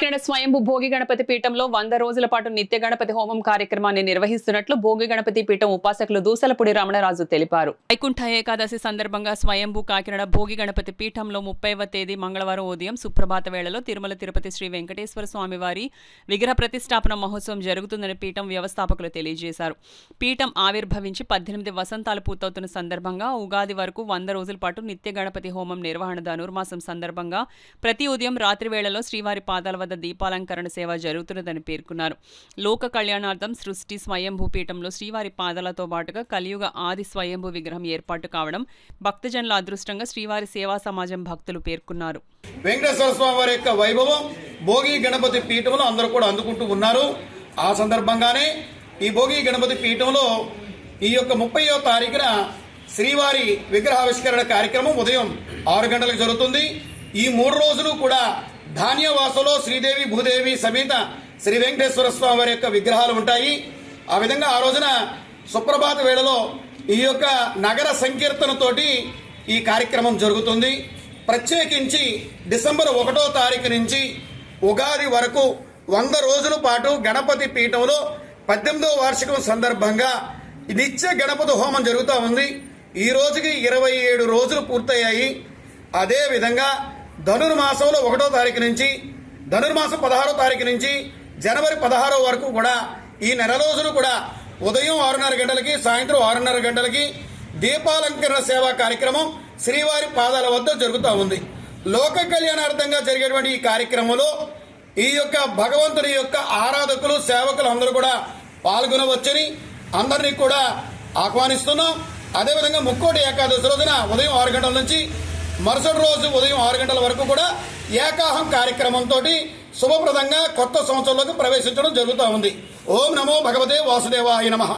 కాకినాడ స్వయంభూ భోగి గణపతి పీఠంలో 100 రోజుల పాటు నిత్య గణపతి హోమం కార్యక్రమాన్ని నిర్వహిస్తున్నట్లు భోగి గణపతి పీఠం ఉపాసకులు దూసలపూడి రమణరాజు తెలిపారు. వైకుంఠ ఏకాదశి సందర్భంగా స్వయంభూ కాకినాడ భోగి గణపతి పీఠంలో 30వ తేదీ మంగళవారం ఉదయం సుప్రభాత వేళలో తిరుమల తిరుపతి శ్రీ వెంకటేశ్వర స్వామి వారి విగ్రహ ప్రతిష్టాపన మహోత్సవం జరుగుతుందని పీఠం వ్యవస్థాపకులు తెలియజేశారు. పీఠం ఆవిర్భవించి 18 వసంతాలు పూర్తవుతున్న సందర్భంగా ఉగాది వరకు 100 రోజుల పాటు నిత్య గణపతి హోమం నిర్వహణ ధనుర్మాసం సందర్భంగా ప్రతి ఉదయం రాత్రి వేళలో శ్రీవారి పాదాల వద్ద దీపాలంకరణ సేవ జరుగుతున్నదని పేర్కొన్నారు. లోక కళ్యాణార్థం సృష్టి స్వయంభూ పీఠంలో శ్రీవారి పాదాలతో పాటుగా కలియుగ ఆది స్వయంభూ విగ్రహం ఏర్పాటు కావడం భక్తజనుల అదృష్టంగా శ్రీవారి సేవా సమాజం భక్తులు పేర్కొన్నారు. వెంకటేశ్వర స్వామి వారి యొక్క వైభవం భోగి గణపతి పీఠంలో అందరూ కూడా అందుకుంటూ ఉన్నారు. ఆ సందర్భంగానే ఈ భోగి గణపతి పీఠంలో ఈ యొక్క 30వ తారీఖున శ్రీవారి విగ్రహావిష్కరణ కార్యక్రమం ఉదయం 6 గంటలకు జరుగుతుంది. ఈ 3 రోజులు కూడా ధాన్యవాసలో శ్రీదేవి భూదేవి సమేత శ్రీ వెంకటేశ్వర స్వామి వారి యొక్క విగ్రహాలు ఉంటాయి. ఆ విధంగా ఆ రోజున సుప్రభాత వేళలో ఈ యొక్క నగర సంకీర్తనతోటి ఈ కార్యక్రమం జరుగుతుంది. ప్రత్యేకించి డిసెంబర్ 1వ తారీఖు నుంచి ఉగాది వరకు 100 రోజుల పాటు గణపతి పీఠంలో 18వ వార్షికం సందర్భంగా నిత్య గణపతి హోమం జరుగుతూ ఉంది. ఈ రోజుకి 27 రోజులు పూర్తయ్యాయి. అదేవిధంగా ధనుర్మాసంలో 1వ తారీఖు నుంచి ధనుర్మాసం 16వ తారీఖు నుంచి జనవరి 16వ వరకు కూడా ఈ నెల రోజులు కూడా ఉదయం 6:30 గంటలకి సాయంత్రం 6:30 గంటలకి దీపాలంకరణ సేవా కార్యక్రమం శ్రీవారి పాదాల వద్ద జరుగుతూ ఉంది. లోక కళ్యాణార్థంగా జరిగేటువంటి ఈ కార్యక్రమంలో ఈ యొక్క భగవంతుని యొక్క ఆరాధకులు సేవకులు అందరూ కూడా పాల్గొనవచ్చని అందరినీ కూడా ఆహ్వానిస్తున్నాం. అదేవిధంగా ముక్కోటి ఏకాదశి రోజున ఉదయం 6 గంటల నుంచి మరుసటి రోజు ఉదయం 6 గంటల వరకు కూడా ఏకాహం కార్యక్రమంతో శుభప్రదంగా కొత్త సంవత్సరంలోకి ప్రవేశించడం జరుగుతూ ఉంది. ఓం నమో భగవతే వాసుదేవాయ నమః.